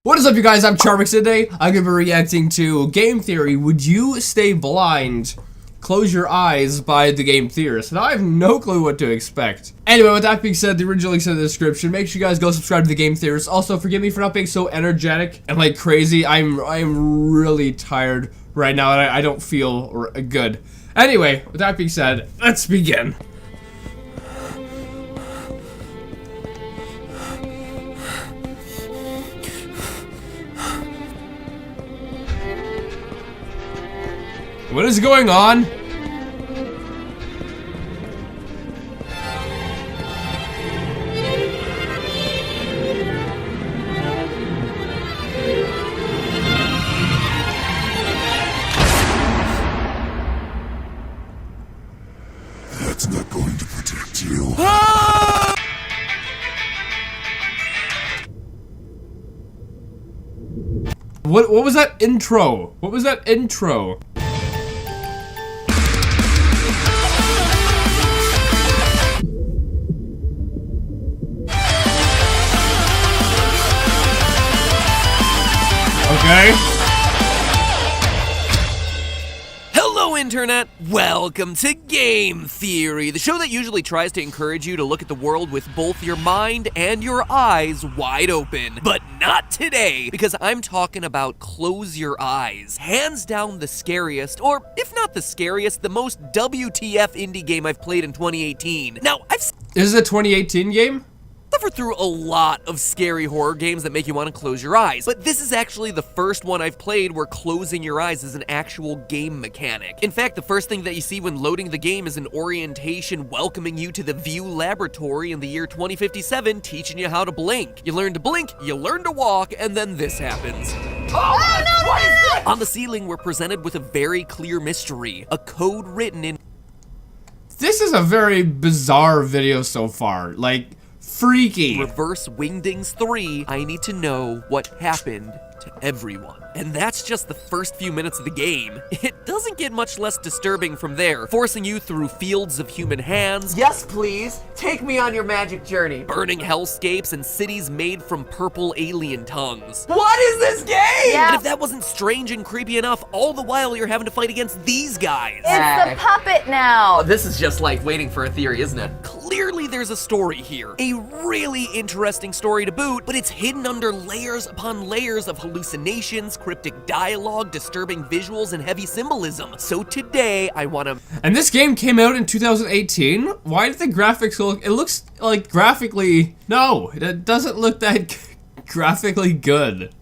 What is up, you guys? I'm Charmx. Today I'm going to be reacting to Game Theory. Would you stay blind? Close your eyes by the Game Theorist. Now I have no clue what to expect. Anyway, with that being said, the original link's in the description. Make sure you guys go subscribe to the Game Theorist. Also, forgive me for not being so energetic and like crazy. I'm really tired right now and I don't feel good. Anyway, with that being said, let's begin. What is going on? That's not going to protect you. Ah! What was that intro? What was that intro? Okay. Hello, Internet! Welcome to Game Theory, the show that usually tries to encourage you to look at the world with both your mind and your eyes wide open. But not today, because I'm talking about Close Your Eyes. Hands down the scariest, or if not the scariest, the most WTF indie game I've played in 2018. Now, Is this a 2018 game? suffered through a lot of scary horror games that make you want to close your eyes, but this is actually the first one I've played where closing your eyes is an actual game mechanic. In fact, the first thing that you see when loading the game is an orientation welcoming you to the View Laboratory in the year 2057, teaching you how to blink. You learn to blink, you learn to walk, and then this happens. Oh no, what is this? On the ceiling, we're presented with a very clear mystery, a code written in... This is a very bizarre video so far. Like, freaky. Reverse Wingdings 3, I need to know what happened to everyone. And that's just the first few minutes of the game. It doesn't get much less disturbing from there, forcing you through fields of human hands, Yes, please. Take me on your magic journey. burning hellscapes, and cities made from purple alien tongues. What is this game? And if that wasn't strange and creepy enough, all the while you're having to fight against these guys. It's the puppet now. Oh, this is just like waiting for a theory, isn't it? Clearly there's a story here. A really interesting story to boot, but it's hidden under layers upon layers of hallucinations, cryptic dialogue, disturbing visuals, and heavy symbolism. So today, I want to... And this game came out in 2018? Why did the graphics look... It looks like graphically... No, it doesn't look that graphically good.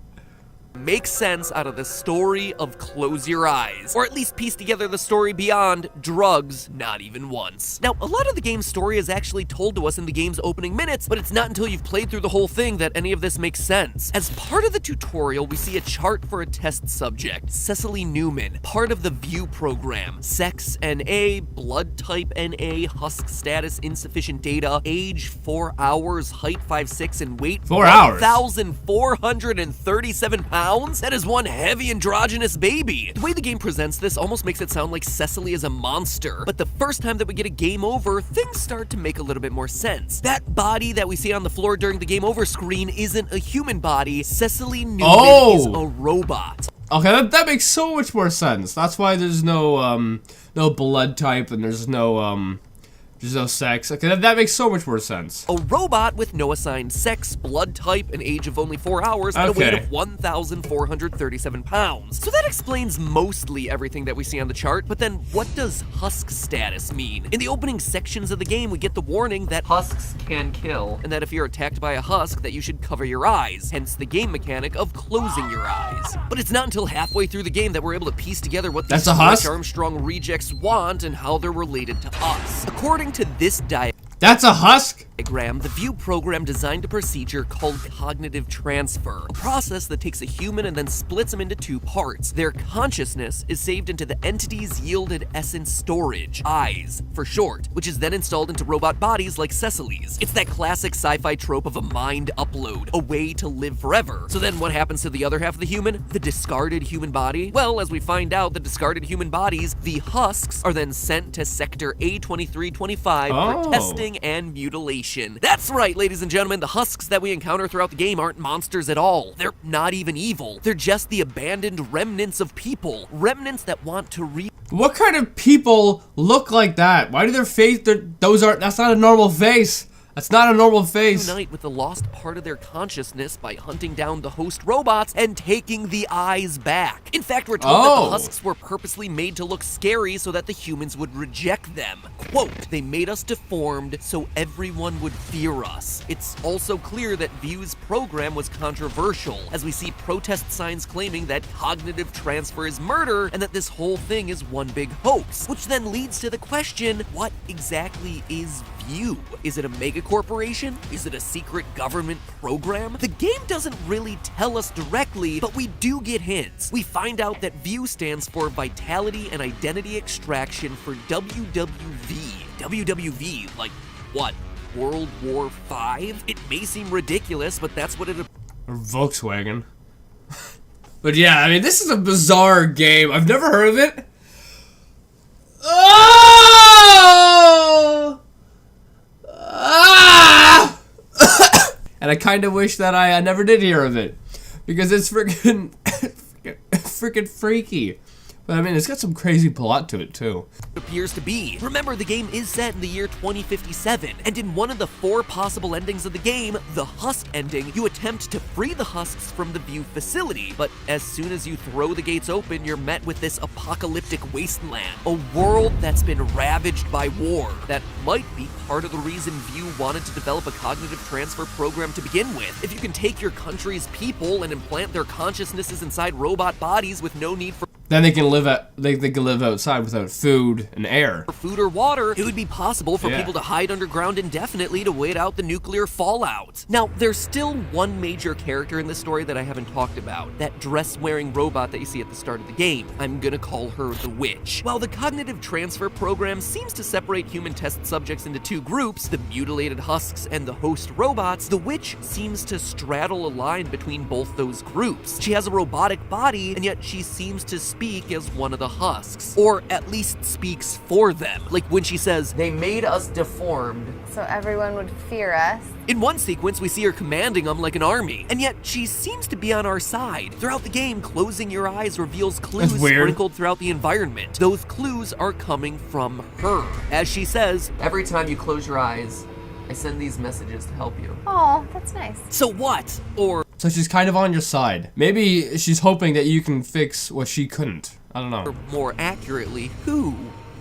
make sense out of the story of Close Your Eyes, or at least piece together the story beyond drugs, not even once. Now, a lot of the game's story is actually told to us in the game's opening minutes, but it's not until you've played through the whole thing that any of this makes sense. As part of the tutorial, we see a chart for a test subject, Cecily Newman, part of the View program. Sex NA, blood type NA, husk status insufficient data, age 4 hours, height 5'6", and weight 4 hours. 1,437 pounds. That is one heavy androgynous baby. The way the game presents this almost makes it sound like Cecily is a monster, but the first time that we get a game over, things start to make a little bit more sense. That body that we see on the floor during the game over screen isn't a human body. Cecily Newman is a robot. Okay, that makes so much more sense. That's why there's no no blood type and there's no sex. Okay, that makes so much more sense. A robot with no assigned sex, blood type, an age of only 4 hours, and a weight of 1,437 pounds. So that explains mostly everything that we see on the chart, but then what does husk status mean? In the opening sections of the game, we get the warning that Husks can kill. and that if you're attacked by a husk, that you should cover your eyes, hence the game mechanic of closing your eyes. But it's not until halfway through the game that we're able to piece together what these That's a husk? Armstrong rejects want and how they're related to us. According to this That's a husk? diagram, the View program designed a procedure called cognitive transfer, a process that takes a human and then splits them into two parts. Their consciousness is saved into the entity's yielded essence storage, eyes for short, which is then installed into robot bodies like Cecily's. It's that classic sci-fi trope of a mind upload, a way to live forever. So then what happens to the other half of the human? The discarded human body? Well, as we find out, the discarded human bodies, the husks, are then sent to Sector A2325 for testing cloning and mutilation. That's right, ladies and gentlemen, the husks that we encounter throughout the game aren't monsters at all. They're not even evil. They're just the abandoned remnants of people. Remnants that want to What kind of people look like that? Why do their face, that's not a normal face. That's not a normal face. Unite with the lost part of their consciousness by hunting down the host robots and taking the eyes back. In fact, we're told that the husks were purposely made to look scary so that the humans would reject them. Quote, they made us deformed so everyone would fear us. It's also clear that View's program was controversial, as we see protest signs claiming that cognitive transfer is murder and that this whole thing is one big hoax, which then leads to the question, what exactly is View? Is it a mega corporation? Is it a secret government program? The game doesn't really tell us directly, but we do get hints. We find out that View stands for Vitality and Identity Extraction for WWV. WWV, like what? World War V? It may seem ridiculous, but that's what it... Or Volkswagen. But yeah, I mean, this is a bizarre game. I've never heard of it. Oh! Ah! And I kind of wish that I never did hear of it, because it's freaking freaky. But I mean, it's got some crazy plot to it too. Appears to be. Remember, the game is set in the year 2057, and in one of the 4 possible endings of the game, the Husk ending, you attempt to free the Husks from the View facility, but as soon as you throw the gates open, you're met with this apocalyptic wasteland, a world that's been ravaged by war. That might be part of the reason View wanted to develop a cognitive transfer program to begin with. If you can take your country's people and implant their consciousnesses inside robot bodies with no need for Then they can live outside without food and air. food or water, it would be possible for people to hide underground indefinitely to wait out the nuclear fallout. Now, there's still one major character in this story that I haven't talked about, that dress-wearing robot that you see at the start of the game. I'm gonna call her the Witch. While the cognitive transfer program seems to separate human test subjects into 2 groups, the mutilated husks and the host robots, the Witch seems to straddle a line between both those groups. She has a robotic body, and yet she seems to speak as one of the husks, or at least speaks for them. Like when she says, They made us deformed. So everyone would fear us. in one sequence we see her commanding them like an army, and yet she seems to be on our side. Throughout the game, closing your eyes reveals clues sprinkled throughout the environment. Those clues are coming from her. As she says, Every time you close your eyes, I send these messages to help you. Oh, that's nice. so what? Or So she's kind of on your side. Maybe she's hoping that you can fix what she couldn't. I don't know. more accurately, who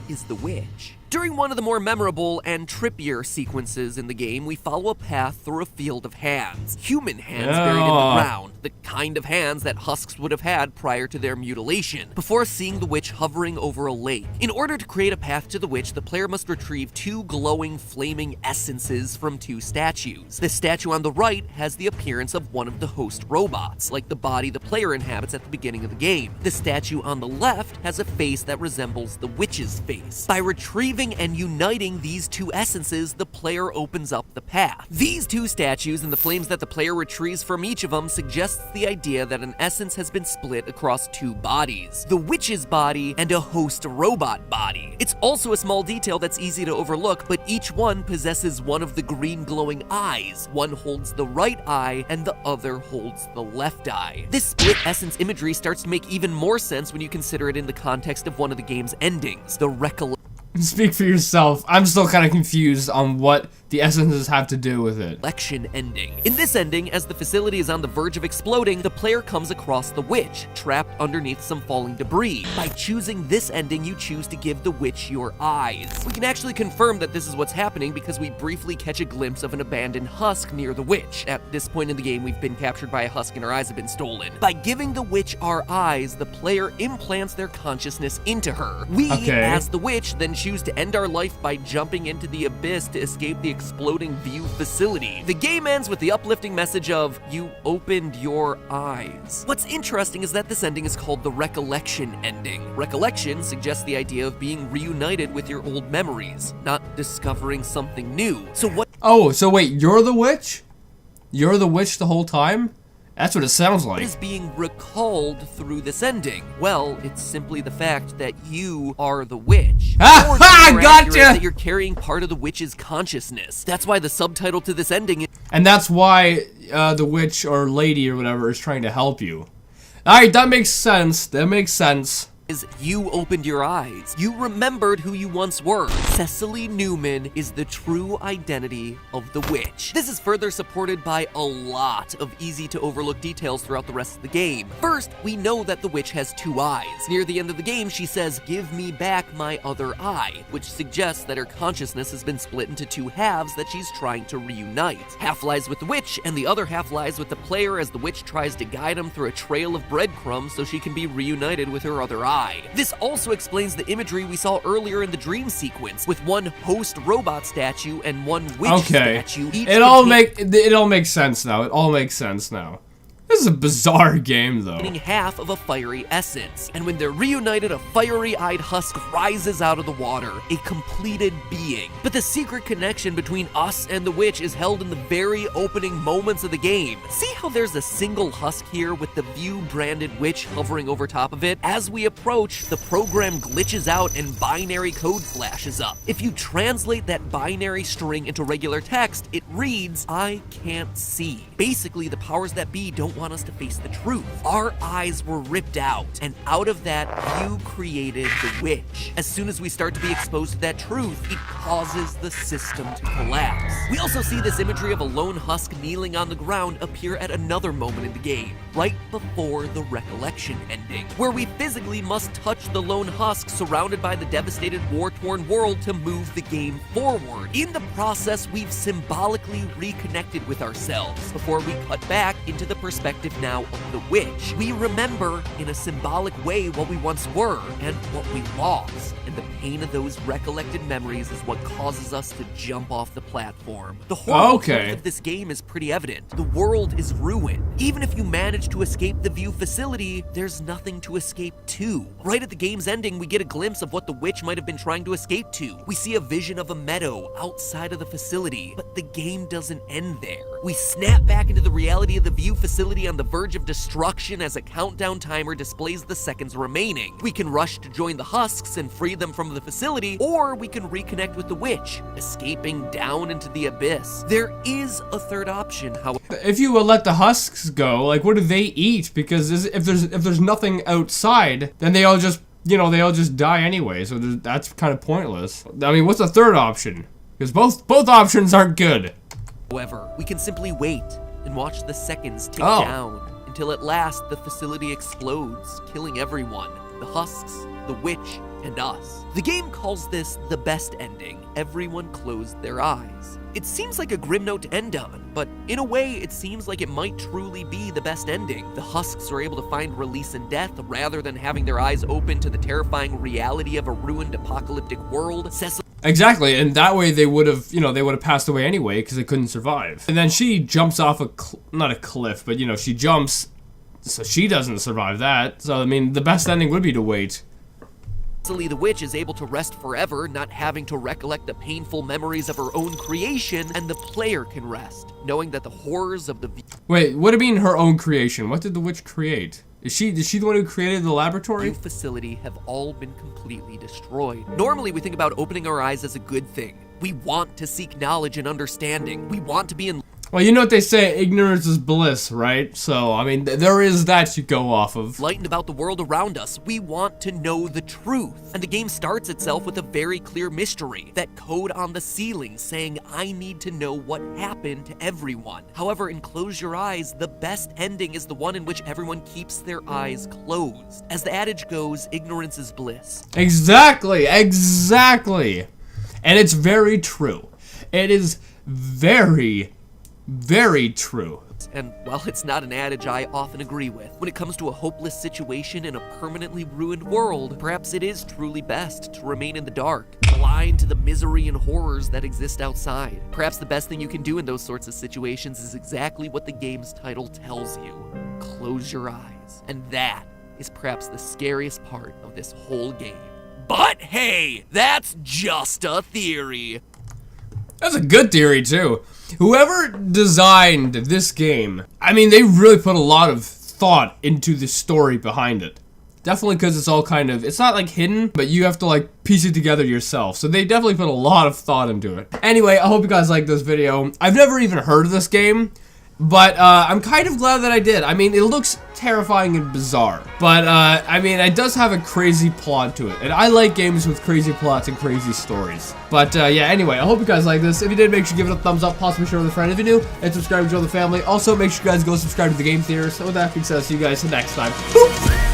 is the witch? During one of the more memorable and trippier sequences in the game, we follow a path through a field of hands. Human hands buried in the ground, the kind of hands that husks would have had prior to their mutilation, before seeing the witch hovering over a lake. In order to create a path to the witch, the player must retrieve 2 glowing, flaming essences from 2 statues. The statue on the right has the appearance of one of the host robots, like the body the player inhabits at the beginning of the game. The statue on the left has a face that resembles the witch's face. By retrieving and uniting these 2 essences, the player opens up the path. These 2 statues and the flames that the player retrieves from each of them suggests the idea that an essence has been split across 2 bodies, the witch's body and a host robot body. It's also a small detail that's easy to overlook, but each one possesses one of the green glowing eyes. One holds the right eye and the other holds the left eye. This split essence imagery starts to make even more sense when you consider it in the context of one of the game's endings, the recollection Speak for yourself. I'm still kind of confused on what the essences have to do with it. ending. In this ending, as the facility is on the verge of exploding, the player comes across the witch, trapped underneath some falling debris. By choosing this ending, you choose to give the witch your eyes. We can actually confirm that this is what's happening because we briefly catch a glimpse of an abandoned husk near the witch. At this point in the game, we've been captured by a husk and our eyes have been stolen. By giving the witch our eyes, the player implants their consciousness into her. We, as the witch, then choose to end our life by jumping into the abyss to escape the exploding View facility. The game ends with the uplifting message of, you opened your eyes. What's interesting is that this ending is called the recollection ending. Recollection suggests the idea of being reunited with your old memories, not discovering something new. So what? Oh, so wait, you're the witch? You're the witch the whole time? That's what it sounds What like. is being recalled through this ending? Well, it's simply the fact that you are the witch. Ah, Or to be ha, more gotcha! accurate, that you're carrying part of the witch's consciousness. That's why the subtitle to this ending is And that's why the witch or lady or whatever is trying to help you. Alright, that makes sense. That makes sense. You opened your eyes. You remembered who you once were. Cecily Newman is the true identity of the witch. This is further supported by a lot of easy to overlook details throughout the rest of the game. First, we know that the witch has 2 eyes. Near the end of the game, she says, "Give me back my other eye," which suggests that her consciousness has been split into 2 halves that she's trying to reunite. Half lies with the witch, and the other half lies with the player as the witch tries to guide him through a trail of breadcrumbs so she can be reunited with her other eye. This also explains the imagery we saw earlier in the dream sequence, with 1 host robot statue and 1 witch statue. It all makes sense now. It all makes sense now. This is a bizarre game, though. Half of a fiery essence, and when they're reunited, a fiery-eyed husk rises out of the water, a completed being. But the secret connection between us and the witch is held in the very opening moments of the game. See how there's a single husk here with the view-branded witch hovering over top of it? As we approach, the program glitches out and binary code flashes up. If you translate that binary string into regular text, it reads, "I can't see." Basically, the powers that be don't want us to face the truth. Our eyes were ripped out, and out of that, you created the witch. As soon as we start to be exposed to that truth, it causes the system to collapse. We also see this imagery of a lone husk kneeling on the ground appear at another moment in the game, right before the recollection ending, where we physically must touch the lone husk surrounded by the devastated, war-torn world to move the game forward. In the process, we've symbolically reconnected with ourselves before we cut back into the perspective now of the witch. We remember in a symbolic way what we once were and what we lost, and the pain of those recollected memories is what causes us to jump off the platform. The horrible truth of this game is pretty evident. The world is ruined. Even if you manage to escape the view facility, there's nothing to escape to. Right at the game's ending, we get a glimpse of what the witch might have been trying to escape to. We see a vision of a meadow outside of the facility, but the game doesn't end there. We snap back into the reality of the view facility on the verge of destruction as a countdown timer displays the seconds remaining. We can rush to join the husks and free them from the facility, or we can reconnect with the witch, escaping down into the abyss. There is a third option, however. If you let the husks go, like, what do they eat? Because if there's nothing outside, then they all just, they all just die anyway. So that's kind of pointless. I mean, what's the third option? Because both options aren't good. However, we can simply wait and watch the seconds tick down until at last the facility explodes, killing everyone, the husks, the witch, and us. The game calls this the best ending. Everyone closed their eyes. It seems like a grim note to end on, but in a way, it seems like it might truly be the best ending. The husks are able to find release in death rather than having their eyes open to the terrifying reality of a ruined apocalyptic world. Exactly, and that way they would have, they would have passed away anyway because they couldn't survive. And then she jumps off not a cliff, but she jumps, so she doesn't survive that. So I mean, the best ending would be to wait. Cecily the witch is able to rest forever, not having to recollect the painful memories of her own creation, and the player can rest, knowing that the horrors of the... Wait, what do you mean her own creation? What did the witch create? Is she the one who created the laboratory? The facility have all been completely destroyed. Normally, we think about opening our eyes as a good thing. We want to seek knowledge and understanding. We want to be in... Well, you know what they say, ignorance is bliss, right? So, I mean, there is that to go off of. Enlightened about the world around us. We want to know the truth. And the game starts itself with a very clear mystery. That code on the ceiling saying, I need to know what happened to everyone. However, in Close Your Eyes, the best ending is the one in which everyone keeps their eyes closed. As the adage goes, ignorance is bliss. Exactly. And it's very true. It is very true. And while it's not an adage I often agree with, when it comes to a hopeless situation in a permanently ruined world, perhaps it is truly best to remain in the dark, blind to the misery and horrors that exist outside. Perhaps the best thing you can do in those sorts of situations is exactly what the game's title tells you. Close your eyes. And that is perhaps the scariest part of this whole game. But hey, that's just a theory. That's a good theory, too. Whoever designed this game, I mean, they really put a lot of thought into the story behind it. Definitely because it's all kind of, it's not like hidden, but you have to like piece it together yourself. So they definitely put a lot of thought into it. Anyway, I hope you guys like this video. I've never even heard of this game, but I'm kind of glad that I did. I mean, it looks terrifying and bizarre, but I mean, it does have a crazy plot to it. And I like games with crazy plots and crazy stories. But yeah, anyway, I hope you guys like this. If you did, make sure you give it a thumbs up, possibly share with a friend if you're new, and subscribe to join the family. Also, make sure you guys go subscribe to the Game Theorist. So with that being said, see you guys next time. Boop.